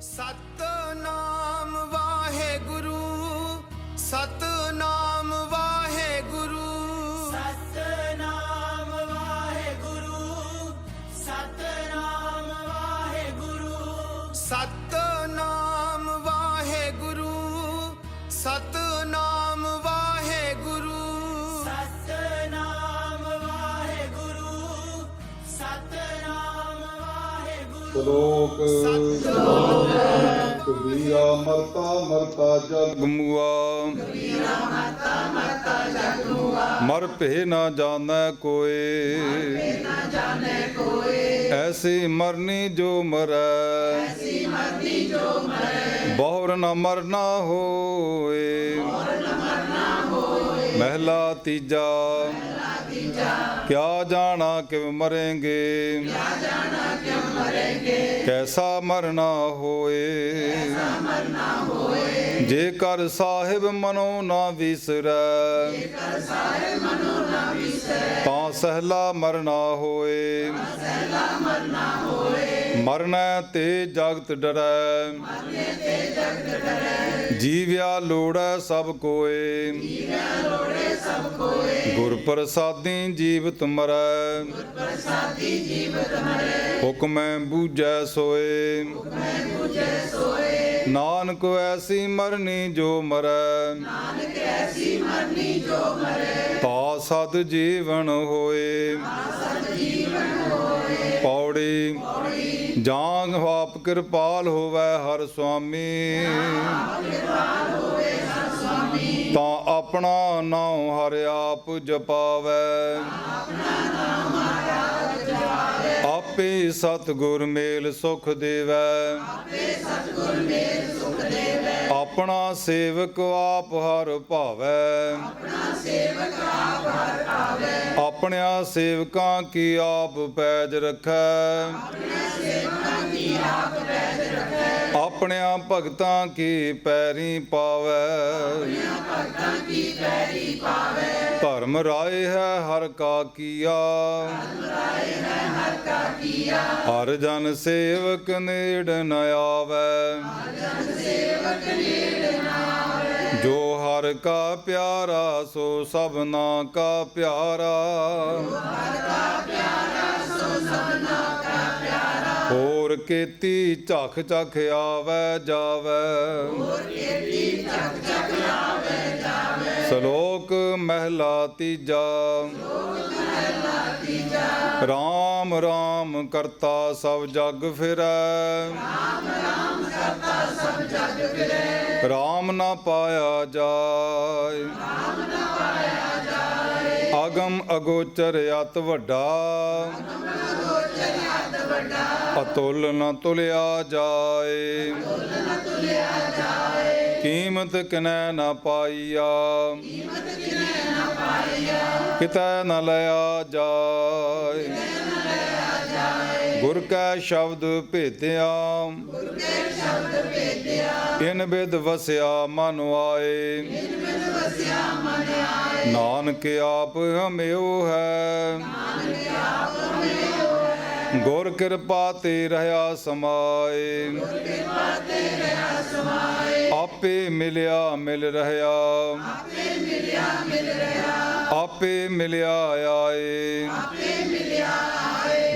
ਸਤਨਾਮ ਵਾਹਿਗੁਰੂ ਸਤਨਾਮ ਵਾਹਿਗੁਰੂ ਸਤਨਾਮ ਵਾਹਿਗੁਰੂ ਸਤਨਾਮ ਵਾਹਿਗੁਰੂ ਸਤਨਾਮ ਵਾਹਿਗੁਰੂ ਸਤਨਾਮ ਵਾਹਿਗੁਰੂ ਸਤਨਾਮ ਵਾਹਿਗੁਰੂ ਸਤਨਾਮ ਵਾਹਿਗੁਰੂ ਸ਼ਲੋਕ ਕਬੀਰਾ ਮਰਤਾ ਮਰਤਾ ਜਗ ਮੁਆ ਮਰ ਭੇ ਨਾ ਜਾਣੈ ਕੋਏ ਐਸੀ ਮਰਨੀ ਜੋ ਮਰੈ ਬਹੁਰ ਨ ਮਰਨਾ ਹੋਏ ਮਹਿਲਾ ਤੀਜਾ ਕਿਆ ਜਾਣਾ ਕਿਵ ਮਰੇਂਗੇ कैसा मरना होए जे कर साहिब मनो ना विसरै ता सहला मरना होए मरना ते जगत डरै जीव्या लोड़ै सब कोए गुर प्रसादी जीवत मरै हुक्मै बूझै सोए नानक ऐसी मरनी जो मरै ता सद जीवन होए पौड़ी जांग आप कृपाल होवै हर स्वामी ता अपना नाम हर आप जपावै आपे सतगुर मेल सुख देवै अपना सेवक आप हर भावै अपने सेवकां की आप पैज रखै अपने भगतां की पैरी पावै धर्म राय है हर का किया हर जन सेवक नेड़ न आवै जो हर का प्यारा सो सबना का प्यारा होर केती झख झख आवै जावै श्लोक महला तीजा राम राम करता सब जग फिरै राम ना पाया जाय अगम अगोचर अत वड्डा अतुल न तुलिया जाए कीमत किनै न पाईया कितै न लया जाए गुर कै शब्द भेदिया इन बिद वसिया मन आए नानक आप हमें है गुर कृपा ते रहा समाए आपे मिलिया मिल रहा आपे मिलिया आए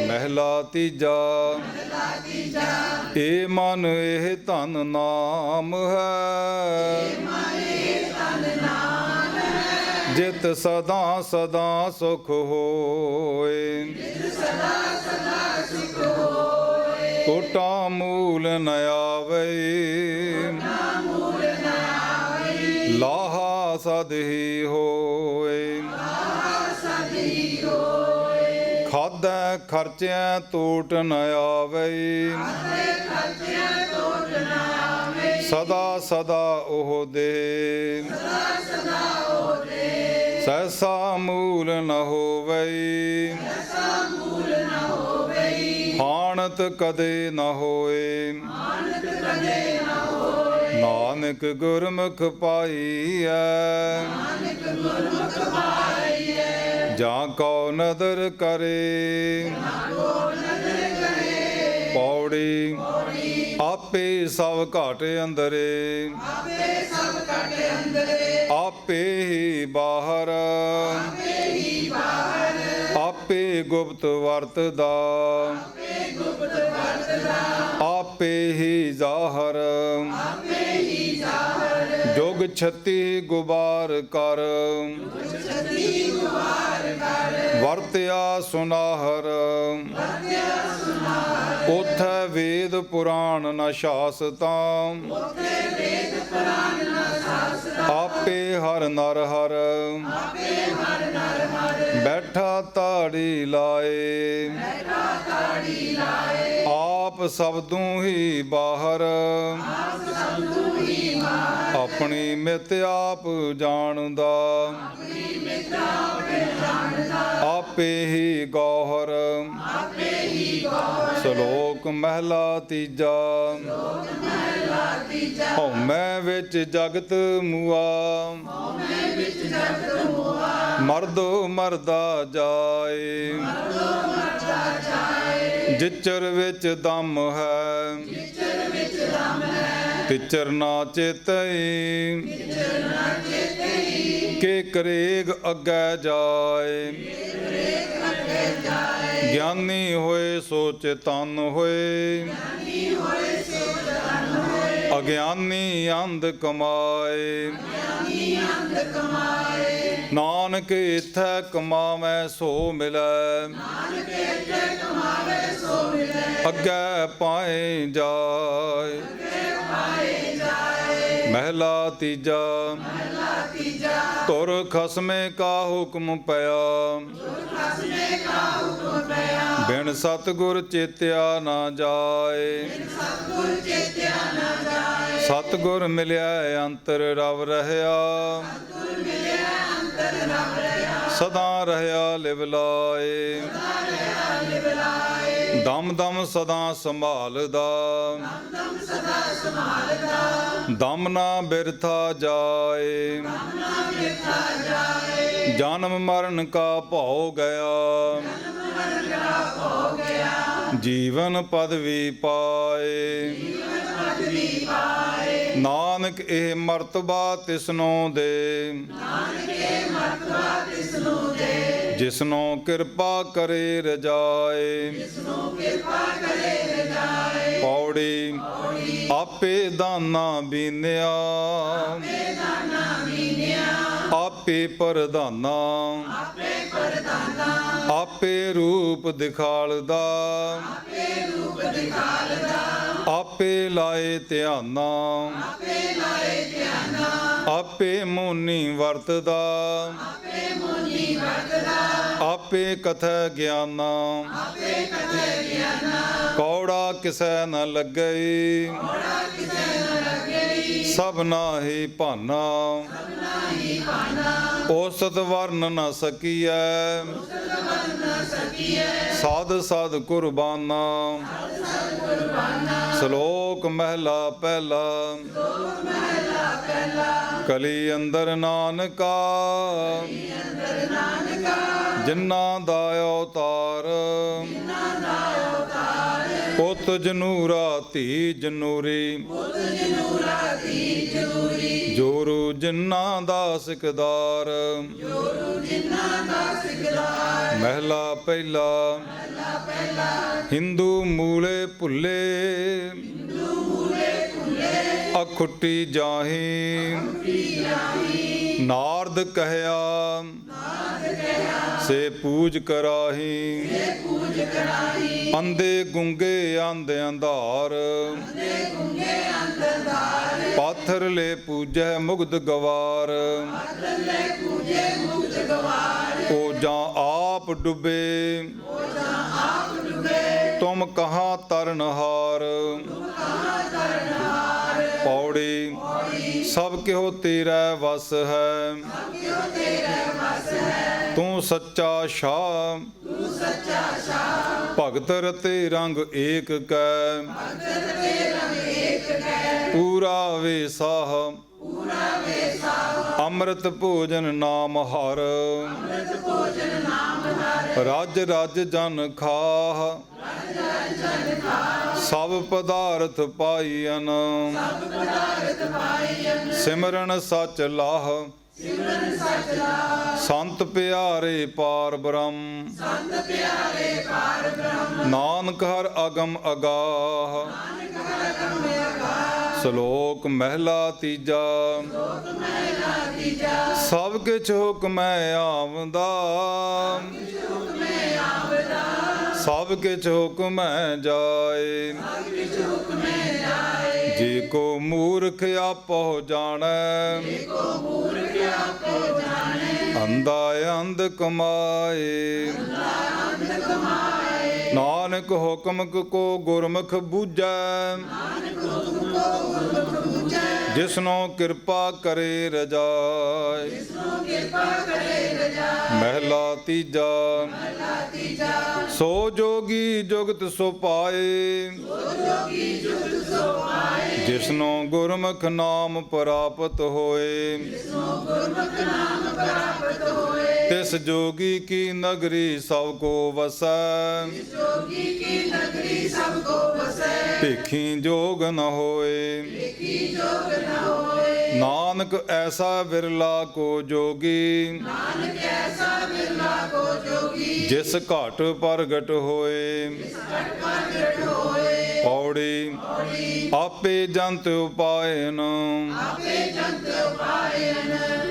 महला तीजा ए मन एह धन नाम है जित सदा सदा सुख होए कोटा मूल न आवे लाहा सद ही होए खादै खर्चै टूट न आवे सदा सदा ओह दे सहसा मूल न होवे हाणत कदे न होए नानक गुरमुख पाईऐ जा को नदर करे ਪੌੜੀ ਆਪੇ ਸਭ ਘਟ ਅੰਦਰੇ ਆਪੇ ਹੀ ਬਾਹਰ ਆਪੇ ਗੁਪਤ ਵਰਤਦਾ ਆਪੇ ਹੀ ਜ਼ਾਹਰ ਜੁਗ 36 ਗੁਬਾਰ ਕਰ ਵਰਤਿਆ ਸੁਨਾਹਰ ਉਥੈ ਵੇਦ ਪੁਰਾਣ ਨ ਸ਼ਾਸਤਾਂ ਆਪੇ ਹਰ ਨਰ ਹਰ ਬੈਠਾ ਤਾੜੀ ਲਾਏ ਆਪ ਸਬਦੂ ਹੀ ਬਾਹਰ ਆਪਣੀ ਮਿਤ ਆਪ ਜਾਣਦਾ ਆਪੇ ਹੀ ਗੌਹਰ ਸ਼ਲੋਕ ਮਹਿਲਾ ਤੀਜਾ ਹਉਮੈ ਵਿੱਚ ਜਗਤ ਮੂਆ ਮਰਦੋ ਮਰਦਾ ਜਾਏ ਜਿਚਰ ਵਿੱਚ ਦਮ ਹੈ ਤਿਚਰ ਨਾ ਚੇਤਈ ਕੇ ਕਰੇਗ ਅੱਗੇ ਜਾਏ ਗਿਆਨੀ ਹੋਏ ਸੋ ਚੇਤਨ ਹੋਏ ਅਗਿਆਨੀ ਅੰਧ ਕਮਾਏ ਨਾਨਕ ਇਥੈ ਕਮਾਵੈ ਸੋ ਮਿਲੈ ਅੱਗੇ ਪਾਏ ਜਾਏ ਮਹਿਲਾ ਤੀਜਾ ਤੁਰ ਖਸਮੇ ਕਾ ਹੁਕਮ ਪਿਆ ਬਿਨ ਸਤਿਗੁਰ ਚੇਤਿਆ ਨਾ ਜਾਏ ਸਤਿਗੁਰ ਮਿਲਿਆ ਅੰਤਰ ਰਵ ਰਹਿਆ ਸਦਾ ਰਹਿਆ ਲਿਵ ਲਾਏ ਦਮ ਦਮ ਸਦਾ ਸੰਭਾਲਦਾ ਦਮ ਨਾ ਬਿਰਥਾ ਜਾਏ ਜਨਮ ਮਰਨ ਕਾ ਭਉ ਗਿਆ ਜੀਵਨ ਪਦਵੀ ਪਾਏ ਨਾਨਕ ਇਹ ਮਰਤਬਾ ਤਿਸਨੋ ਦੇ ਜਿਸਨੋ ਕਿਰਪਾ ਕਰੇ ਰਜਾਏ ਪੌੜੀ ਆਪੇ ਦਾਨਾ ਬੀਨਿਆ ਆਪੇ ਪ੍ਰਧਾਨਾ ਆਪੇ ਰੂਪ ਦਿਖਾਲਦਾ ਆਪੇ ਲਾਏ ਧਿਆਨਾ ਆਪੇ ਮੋਨੀ ਵਰਤਦਾ ਆਪੇ ਕਥੈ ਗਿਆਨਾ ਕੌੜਾ ਕਿਸੈ ਨ ਲੱਗਈ ਸਭ ਨਾਹੀ ਭਾਨਾ ਔਸਤ ਵਰਨ ਨ ਸਕੀਐ ਸਾਧ ਸਾਧ ਕੁਰਬਾਨਾ ਸ਼ਲੋਕ ਮਹਿਲਾ ਪਹਿਲਾ ਕਲੀ ਅੰਦਰ ਨਾਨਕਾ ਜਿਨ੍ਹਾਂ ਦਾ ਅਵਤਾਰ ਪੁੱਤ ਜਨੂਰਾ ਧੀ ਜਨੂਰੀ ਜੋਰੂ ਜਿਨ੍ਹਾਂ ਦਾ ਸਿਕਦਾਰ ਮਹਿਲਾ ਪਹਿਲਾ ਹਿੰਦੂ ਮੂਲੇ ਭੁੱਲੇ ਅਖੁੱਟੀ ਜਾਹੀ ਨਾਰਦ ਕਹਿਆ ਸੇ ਪੂਜ ਕਰਾਹੀ ਅੰਧੇ ਗੁੰਗੇ ਅੰਧ ਅੰਧਾਰ ਪਾਥਰ ਲੈ ਪੂਜੈ ਮੁਗਧ ਗਵਾਰ ਉਹ ਜਾਂ ਆਪ ਡੁੱਬੇ ਤੁਮ ਕਹਾਂ ਤਰਨਹਾਰ ਪੌੜੀ ਸਭ ਕਿਹੋ ਤੇਰਾ ਵਸ ਹੈ ਤੂੰ ਸੱਚਾ ਸ਼ਾਹ ਭਗਤ ਰਤੇ ਰੰਗ ਏਕ ਕੈ ਪੂਰਾ ਵੇਸਾਹ ਅੰਮ੍ਰਿਤ ਭੋਜਨ ਨਾਮ ਹਰ ਰਜ ਰਜ ਜਨ ਖਾਹ ਸਭ ਪਦਾਰਥ ਪਾਈਨ ਸਿਮਰਨ ਸਚ ਲਾਹ ਸੰਤ ਪਿਆਰੇ ਪਾਰ ਬ੍ਰਹਮ ਨਾਨਕ ਹਰ ਅਗਮ ਅਗਾਹ ਸ਼ਲੋਕ ਮਹਿਲਾ ਤੀਜਾ ਸਭ ਕਿਛ ਹੁਕਮੈ ਆਵਦਾ ਸਭ ਕਿਛ ਹੁਕਮੈ ਜਾਏ ਜੇ ਕੋ ਮੂਰਖ ਆਪੋ ਜਾਣੈ ਅੰਧਾ ਅੰਧ ਕਮਾਏ ਨਾਨਕ ਹੁਕਮ ਕੋ ਗੁਰਮੁਖ ਬੂਝੈ ਜਿਸਨੋ ਕਿਰਪਾ ਕਰੇ ਰਜਾਏ ਮਹਿਲਾ ਤੀਜਾ ਸੋ ਜੋਗੀ ਜੁਗਤ ਸੋ ਪਾਏ ਜਿਸਨੋ ਗੁਰਮੁਖ ਨਾਮ ਪ੍ਰਾਪਤ ਹੋਏ ਤਿਸ ਜੋਗੀ ਕੀ ਨਗਰੀ ਸਭ ਕੋ ਵਸੈ ਭੇਖੀ ਜੋਗ ਨ ਹੋਏ ਨਾਨਕ ਐਸਾ ਬਿਰਲਾ ਕੋ ਜੋਗੀ ਜਿਸ ਘਟ ਪ੍ਰਗਟ ਹੋਏ ਪੌੜੀ ਆਪੇ ਜੰਤ ਉਪਾਇਨ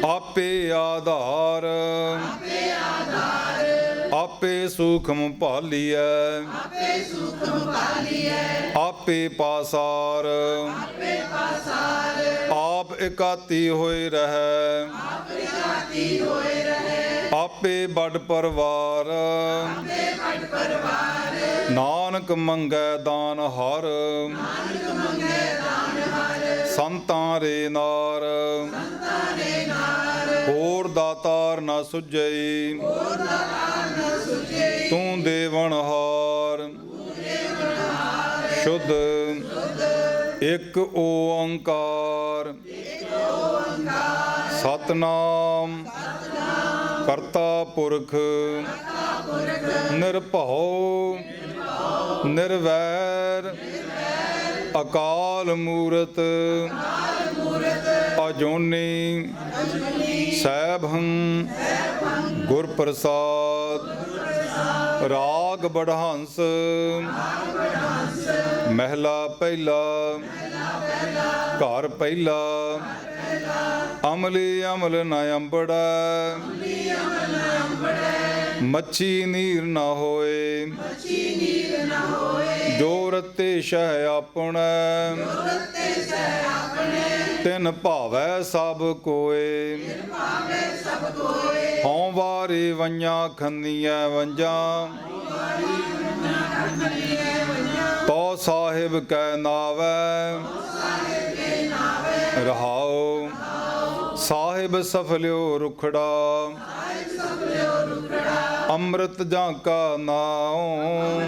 ਆਪੇ ਆਧਾਰ ਆਪੇ ਸੂਖਮ ਭਾਲੀਐ ਆਪੇ ਪਾਸਾਰ ਆਪ ਇਕਾਤੀ ਹੋਏ ਰਹੈ ਆਪੇ ਬੜ ਪਰਵਾਰ ਨਾਨਕ ਮੰਗੈ ਦਾਨ ਹਰ ਸੰਤਾਂ ਰੇ ਨਾਰ ਹੋਰ ਦਾਤਾਰ ਨਾ ਸੁਝਈ ਤੂੰ ਦੇਵਨ ਹਾਰ ਸ਼ੁੱਧ ਇੱਕ ਓੰਕਾਰ ਸਤਨਾਮ ਕਰਤਾ ਪੁਰਖ ਨਿਰਭਉ ਨਿਰਵੈਰ ਅਕਾਲ ਮੂਰਤ ਅਜੂਨੀ ਸੈਭੰ ਗੁਰ ਪ੍ਰਸਾਦ ਰਾਗ ਬੜਹੰਸ ਮਹਿਲਾ ਪਹਿਲਾ ਘਰ ਪਹਿਲਾ ਅਮਲੀ ਅਮਲ ਨ ਅੰਬੜੈ ਮੱਛੀ ਨੀਰ ਨਾ ਹੋਏ ਜੋ ਰਤੇ ਸ਼ਹਿ ਆਪਣੈ ਤਿਨ ਭਾਵੈ ਸਭ ਕੋਏ ਹਉ ਵਾਰੀ ਵਈਆਂ ਖੰਨੀਐ ਵੰਜਾਂ ਤੋ ਸਾਹਿਬ ਕੈ ਨਾਵੈ ਰਹਾਉ ਸਾਹਿਬ ਸਫਲਿਓ ਰੁਖੜਾ ਅੰਮ੍ਰਿਤ ਜਾਂ ਕਾ ਨਾਉ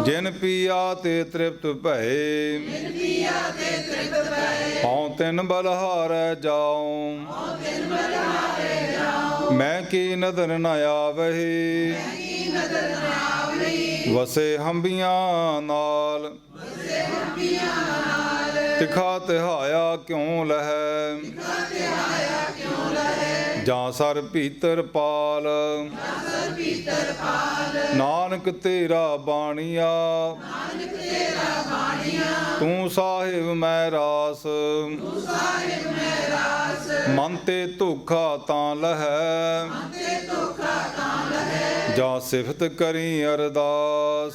ਜਿਨ ਪੀਆ ਤੇ ਤ੍ਰਿਪਤ ਭਏ ਹਉ ਤਿਨ ਬਲਹਾਰੈ ਜਾਉ ਮੈਂ ਕੀ ਨਦਰ ਨ ਆਵਹੀ ਵਸੇ ਹੰਬੀਆਂ ਨਾਲ ਤਿਖਾ ਤਿਹਾਇਆ ਕਿਉ ਲਹੈ ਜਾਂ ਸਰ ਭੀਤਰ ਪਾਲ ਨਾਨਕ ਤੇਰਾ ਬਾਣੀਆ ਤੂੰ ਸਾਹਿਬ ਮੈਂ ਰਾਸ ਮਨ ਤੇ ਧੋਖਾ ਤਾਂ ਲਹੈ ਜਾਂ ਸਿਫਤ ਕਰੀ ਅਰਦਾਸ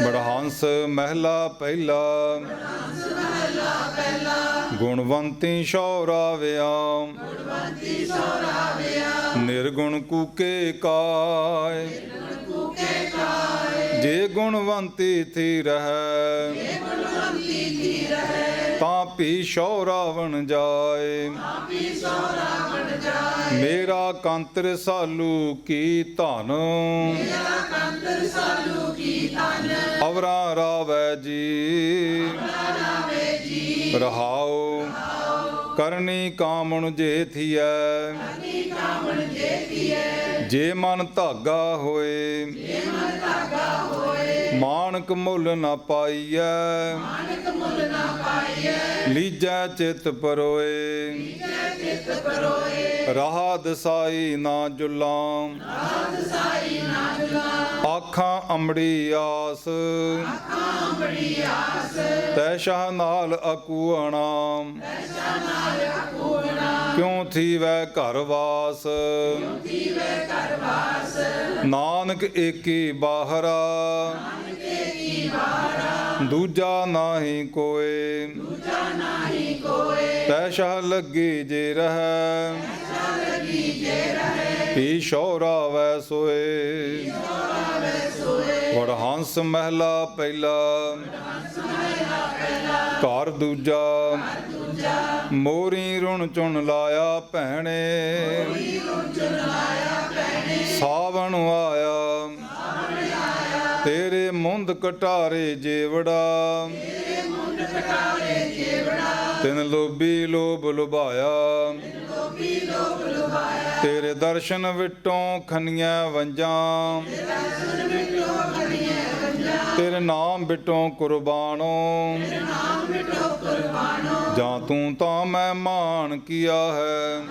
ਬੜਹੰਸ ਮਹਿਲਾ ਪਹਿਲਾ ਗੁਣਵੰਤੀ ਸ਼ੌਰਾਵਿਆਮ ਨਿਰਗੁਣ ਕੂਕੇ ਕਾਇ ਜੇ ਗੁਣਵੰਤੀ ਥੀ ਰਹੈ ਤਾਂ ਭੀ ਸ਼ੌਰਾਵਣ ਜਾਏ ਮੇਰਾ ਕੰਤ ਰਸਾਲੂ ਕੀ ਧਨ ਅਵਰਾ ਰਾਵੈ ਜੀ ਰਹਾਉ ਕਰਨੀ ਕਾਮਣ ਜੇ ਥੀਐ ਜੇ ਮਨ ਧਾਗਾ ਹੋਏ ਮਾਨਕ ਮੁੱਲ ਨਾ ਪਾਈਐ ਲੀਜੈ ਚਿਤ ਪਰੋਏ ਰਾਹ ਦਸਾਈ ਨਾ ਜੁਲਾਂ ਆਖਾਂ ਅੰਬੜੀ ਆਸ ਤੈ ਸ਼ਾਹ ਨਾਲ ਅਕੂਅਣਾ ਕਿਉਂ ਥੀਵੈ ਘਰ ਵਾਸ ਨਾਨਕ ਏਕੀ ਬਾਹਰਾ ਦੂਜਾ ਨਾਹੀ ਕੋਏ ਤੈ ਸ਼ਾਹ ਲੱਗੀ ਜੇ ਰਹੈ ਪੀ ਸ਼ੌਰਾ ਵੈ ਸੋਏ ਵਡਹੰਸ ਮਹਿਲਾ ਪਹਿਲਾ ਘਰ ਦੂਜਾ ਮੋਰੀ ਰੁਣ ਚੁਣ ਲਾਇਆ ਭੈਣੇ ਸਾਵਣ ਆਇਆ ਤੇਰੇ ਮੁੰਦ ਕਟਾਰੇ ਜੇਵੜਾ ਤਿਨ ਲੋਭੀ ਲੋਭ ਲੁਭਾਇਆ ਤੇਰੇ ਦਰਸ਼ਨ ਵਿਟੋਂ ਖਨੀਆਂ ਵੰਜਾਂ ਤੇਰੇ ਨਾਮ ਬਿਟੋਂ ਕੁਰਬਾਨੋ ਜਾਂ ਤੂੰ ਤਾਂ ਮੈਂ ਮਾਨ ਕੀਆ ਹੈ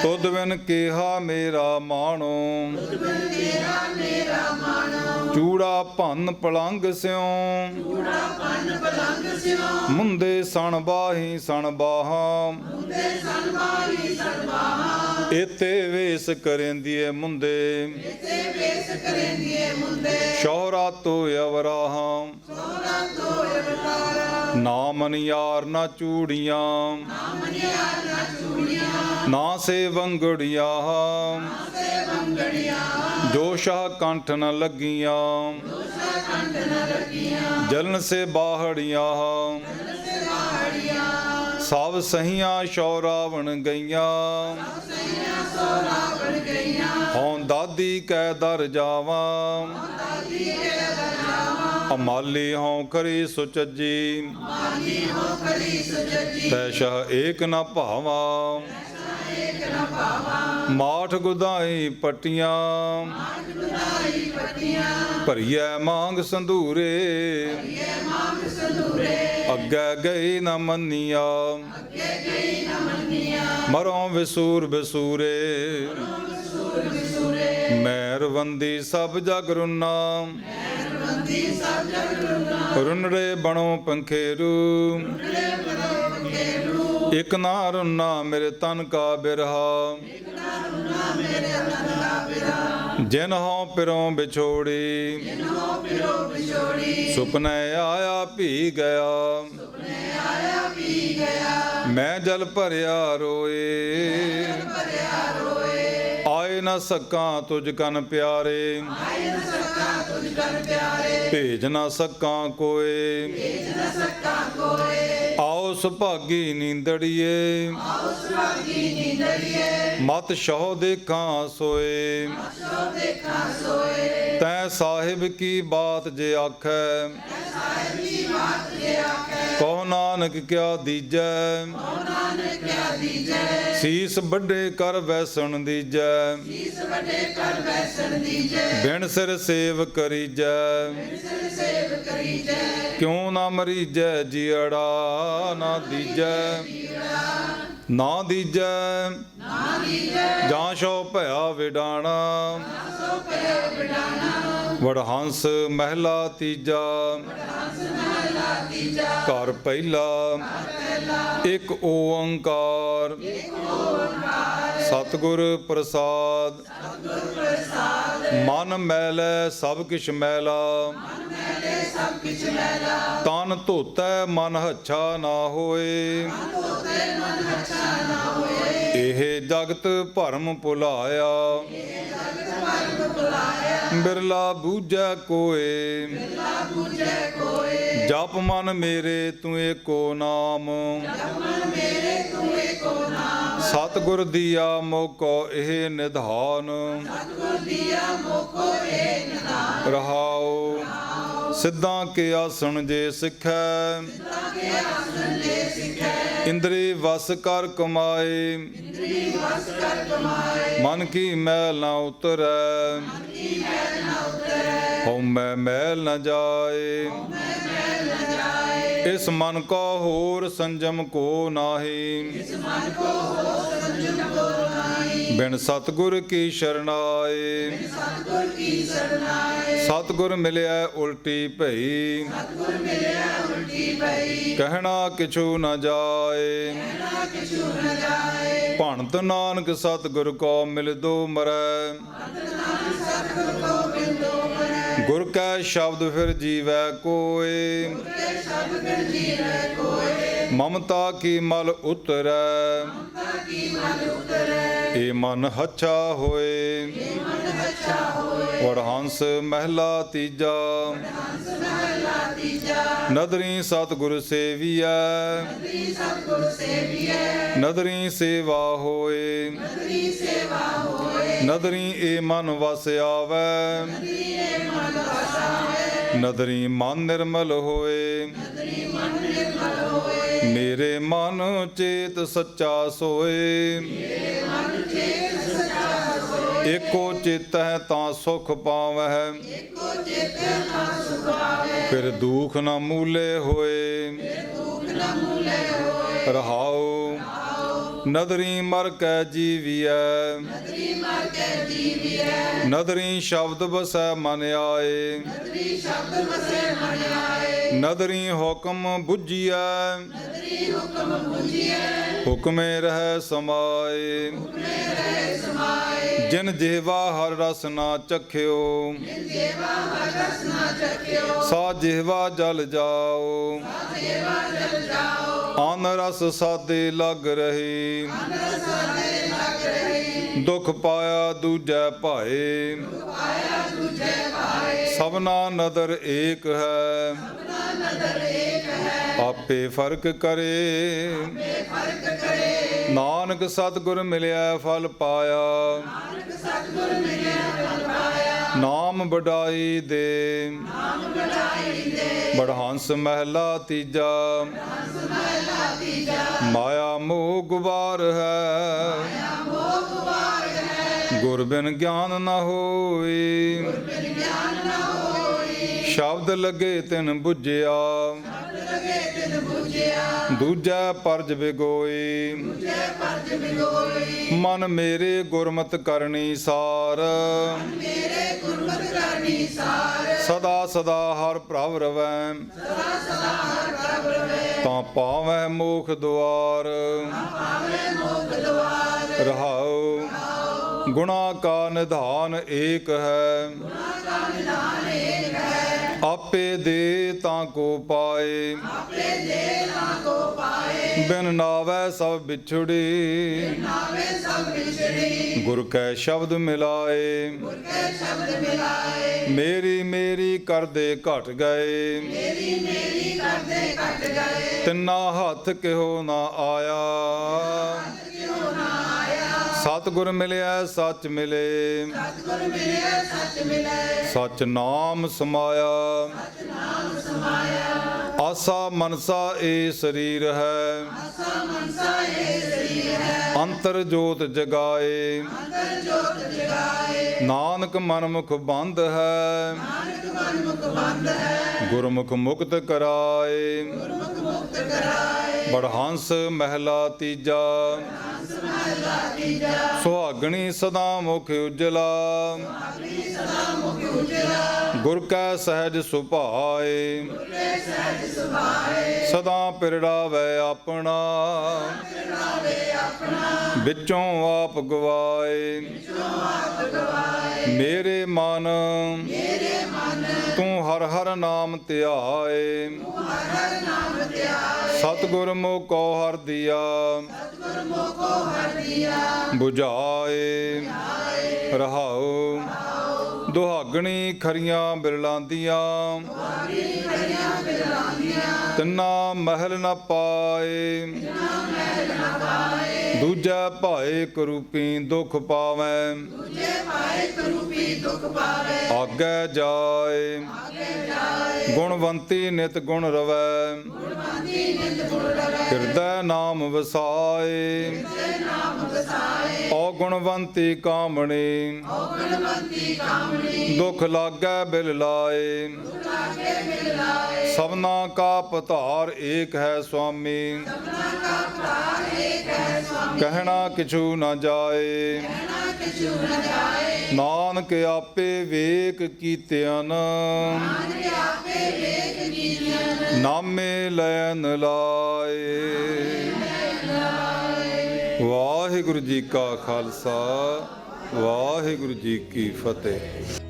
ਤੁਧ ਬਿਨ ਕਿਹਾ ਮੇਰਾ ਮਾਣੋ ਚੂੜਾ ਭੰਨ ਪਲੰਗ ਸਿਉ ਮੁੰਦੇ ਸਣ ਬਾਹੀ ਸਣ ਬਾਹਾਂ ਇਤੇ ਵੇਸ ਕਰੇਂਦੀਏ ਮੁੰਦੇ ਸ਼ੌਹਰਾ ਤੋ ਅਵਰਾਹਾਂ ਨਾ ਮਨਿਆਰ ਨਾ ਚੂੜੀਆਂ ਨਾ ਸੇ ਵੰਗੜੀਆਂ ਜੋ ਸ਼ਾਹ ਕੰਠ ਨ ਲੱਗੀਆਂ ਜਲਨ ਸੇ ਬਾਹੜੀਆਂ ਸਭ ਸਹੀਆਂ ਸ਼ੌਰਾਵਣ ਗਈਆਂ ਹਉ ਦਾਦੀ ਕੈ ਦਰ ਜਾਵਾਂ ਅਮਾਲੀ ਹਉ ਕਰੀ ਸੁਚੱਜੀ ਤੈ ਸ਼ਾਹ ਏਕ ਨ ਭਾਵਾਂ ਮਾਠ ਗੁਦਾਈ ਪਟੀਆਂ ਭਰੀਐ ਮੰਗ ਸੰਧੂਰੇ ਅੱਗੇ ਗਈ ਨ ਮੰਨੀਆ ਮਰੋਂ ਵਿਸੂਰ ਵਿਸੂਰੇ ਮਿਹਰਵੰਦੀ ਸਭ ਜਗ ਰੁਨਾ ਰੁਨੜੇ ਬਣੋ ਪੰਖੇਰੂ ਇਕ ਨਾ ਰੁਨਾ ਮੇਰੇ ਤਨ ਕਾ ਬਿਰਹਾ ਜਿਨ ਹਉ ਪਿਰੋਂ ਵਿਛੋੜੀ ਸੁਪਨੇ ਆਇਆ ਭੀ ਗਿਆ ਮੈਂ ਜਲ ਭਰਿਆ ਰੋਏ ਆਏ ਨਾ ਸਕਾਂ ਤੁਝ ਕਨ ਪਿਆਰੇ ਭੇਜ ਨਾ ਸਕਾਂ ਕੋਏ ਆਓ ਸੁਭਾਗੀ ਨੀਂਦੜੀਏ ਮਤ ਸ਼ਹੁ ਦੇਖਾਂ ਸੋਏ ਤੈ ਸਾਹਿਬ ਕੀ ਬਾਤ ਜੇ ਆਖੈ ਕਹੋ ਨਾਨਕ ਕਿਆ ਦੀਜੈ ਸੀਸ ਵੱਡੇ ਕਰ ਵੈਸਣ ਦੀਜੈ ਬਿਨ ਸਿਰ ਸੇਵ ਕਰੀਜੈ ਕਿਉਂ ਨਾ ਮਰੀਜੈ ਜੀੜਾ ਨਾ ਦੀਜੈ ਨਾ ਦੀਜੈ ਜਾਂ ਸ਼ੋ ਭਇਆ ਵਿਡਾਣਾ ਵਡਹੰਸ ਮਹਿਲਾ ਤੀਜਾ ਘਰ ਪਹਿਲਾ ਇੱਕ ਓੰਕਾਰ ਸਤਿਗੁਰ ਪ੍ਰਸਾਦ ਮਨ ਮੈਲੈ ਸਭ ਕਿਛ ਮੈਲਾ ਤਨ ਧੋਤੈ ਮਨ ਹੱਛਾ ਨਾ ਹੋਏ ਇਹ ਜਗਤ ਭਰਮ ਭੁਲਾਇਆ ਬਿਰਲਾ ਬੂਝੈ ਕੋਏ ਜਪ ਮਨ ਮੇਰੇ ਤੂੰ ਏਕੋ ਨਾਮ ਸਤਿਗੁਰ ਦੀਆ ਮੋਕੋ ਇਹ ਨਿਧਾਨ ਰਹਾਉ ਸਿੱਧਾਂ ਕੇ ਆਸਣ ਜੇ ਸਿੱਖੈ ਇੰਦਰੀ ਵਸ ਕਰ ਕਮਾਏ ਮਨ ਕੀ ਮੈਲ ਨਾ ਉਤਰੈ ਹਉਮੈ ਮੈਲ ਨ ਜਾਏ ਇਸ ਮਨ ਕੋ ਹੋਰ ਸੰਜਮ ਕੋ ਨਾਹੀ ਬਿਨ ਸਤਿਗੁਰ ਕੀ ਸ਼ਰਨਾਏ ਸਤਿਗੁਰ ਮਿਲਿਆ ਉਲਟੀ ਭਈ ਕਹਿਣਾ ਕਿਛੂ ਨ ਜਾਏ ਭਣਤ ਨਾਨਕ ਸਤਿਗੁਰ ਕੋ ਮਿਲਦੋ ਮਰੈ ਗੁਰ ਕੈ ਸ਼ਬਦ ਫਿਰ ਜੀਵੈ ਕੋਇ ਮਮਤਾ ਕੀ ਮਲ ਉਤਰੈ ਏ ਮਨ ਹੱਛਾ ਹੋਏ ਵਡਹੰਸ ਮਹਿਲਾ ਤੀਜਾ ਨਦਰੀ ਸਤਿਗੁਰ ਸੇਵੀਐ ਨਦਰੀ ਸੇਵਾ ਹੋਏ ਨਦਰੀ ਏ ਮਨ ਵਸ ਆਵੈ ਨਦਰੀ ਮਨ ਨਿਰਮਲ ਹੋਏ ਮੇਰੇ ਮਨ ਚੇਤ ਸੱਚਾ ਸੋਏ ਏਕੋ ਚੇਤੈ ਤਾਂ ਸੁਖ ਪਾਵਹਿ ਫਿਰ ਦੁਖ ਨ ਮੂਲੇ ਹੋਏ ਰਹਾਉ ਨਦਰੀ ਮਰ ਕੈ ਜੀਵੀਐ ਨਦਰੀ ਸ਼ਬਦ ਬਸੈ ਮਨ ਆਏ ਨਦਰੀ ਹੁਕਮ ਬੁੱਝੀਐ ਹੁਕਮੇ ਰਹਿ ਸਮਾਏ ਜਿਨ ਜਿਹਵਾ ਹਰ ਰਸ ਨਾ ਚਖਿਓ ਸਾ ਜਿਹਵਾ ਜਲ ਜਾਓ ਅਨ ਰਸ ਸਾਦੇ ਲਗ ਰਹੀ ਦੁਖ ਪਾਇਆ ਦੂਜੈ ਭਾਏ ਸਭਨਾ ਨਦਰ ਏਕ ਹੈ ਆਪੇ ਫਰਕ ਕਰੇ ਨਾਨਕ ਸਤਿਗੁਰ ਮਿਲਿਆ ਫਲ ਪਾਇਆ ਨਾਮ ਵਡਾਈ ਦੇ ਵਡਹੰਸ ਮਹਿਲਾ ਤੀਜਾ ਮਾਇਆ ਮੋਹ ਗੁਬਾਰ ਹੈ ਗੁਰ ਬਿਨ ਗਿਆਨ ਨਾ ਹੋਈ ਸ਼ਬਦ ਲਗੇ ਤਿਨ ਬੁੱਝਿਆ ਦੂਜਾ ਪਰਜ ਬਿਗੋਈ ਮਨ ਮੇਰੇ ਗੁਰਮਤ ਕਰਨੀ ਸਾਰ ਸਦਾ ਸਦਾ ਹਰ ਪ੍ਰਭ ਰਵੈ ਤਾਂ ਪਾਵੈ ਮੋਖ ਦੁਆਰ ਰਹਾਉ ਗੁਣਾ ਕਾ ਨਿਧਾਨ ਏਕ ਹੈ ਆਪੇ ਦੇ ਤਾਂ ਕੋ ਪਾਏ ਬਿਨ ਨਾਵੈ ਸਭ ਵਿਛੜੀ ਗੁਰ ਕੈ ਸ਼ਬਦ ਮਿਲਾਏ ਮੇਰੀ ਮੇਰੀ ਕਰਦੇ ਘਟ ਗਏ ਤਿੰਨਾ ਹੱਥ ਕਿਹੋ ਨਾ ਆਇਆ ਸਤਿਗੁਰ ਮਿਲਿਆ ਸੱਚ ਮਿਲੇ ਸੱਚ ਨਾਮ ਸਮਾਇਆ ਆਸਾ ਮਨਸਾ ਏ ਸਰੀਰ ਹੈ ਅੰਤਰ ਜੋਤ ਜਗਾਏ ਨਾਨਕ ਮਨਮੁਖ ਬੰਦ ਹੈ ਗੁਰਮੁਖ ਮੁਕਤ ਕਰਾਏ ਵਡਹੰਸ ਮਹਿਲਾ ਤੀਜਾ ਸੁਹਾਗਣੀ ਸਦਾ ਮੁਖ ਉਜਲਾ ਗੁਰ ਕੈ ਸਹਿਜ ਸੁਭਾਏ ਸਦਾ ਪਿਰੜਾਵੇ ਆਪਣਾ ਵਿੱਚੋਂ ਆਪ ਗਵਾਏ ਮੇਰੇ ਮਨ ਤੂੰ ਹਰ ਹਰ ਨਾਮ ਧਿਆਏ ਸਤਿਗੁਰ ਮੋਕੋ ਹਰ ਦੀਆ ਬੁਝਾਏ ਰਹਾਉ ਦੁਹਾਗਣੀ ਖਰੀਆਂ ਬਿਰਲਾਂਦੀਆਂ ਤਿੰਨਾ ਮਹਿਲ ਨ ਪਾਏ ਦੂਜਾ ਭਾਏ ਕਰੂਪੀ ਦੁਖ ਪਾਵੈ ਆਗੇ ਜਾਏ ਗੁਣਵੰਤੀ ਨਿਤ ਗੁਣ ਰਵੈ ਹਿਰਦੈ ਨਾਮ ਵਸਾਏ ਓ ਗੁਣਵੰਤੀ ਕਾਮਣੀ ਦੁਖ ਲਾਗੈ ਬਿਲ ਲਾਏ ਸਭਨਾ ਕਾ ਪਧਾਰ ਏਕ ਹੈ ਸੁਆਮੀ ਕਹਿਣਾ ਕਿਛੂ ਨਾ ਜਾਏ ਨਾਨਕ ਆਪੇ ਵੇਖ ਕੀਤਿਆਂ ਨਾਮੇ ਲੈਨ ਲਾਏ। ਵਾਹਿਗੁਰੂ ਜੀ ਕਾ ਖਾਲਸਾ ਵਾਹਿਗੁਰੂ ਜੀ ਕੀ ਫਤਿਹ।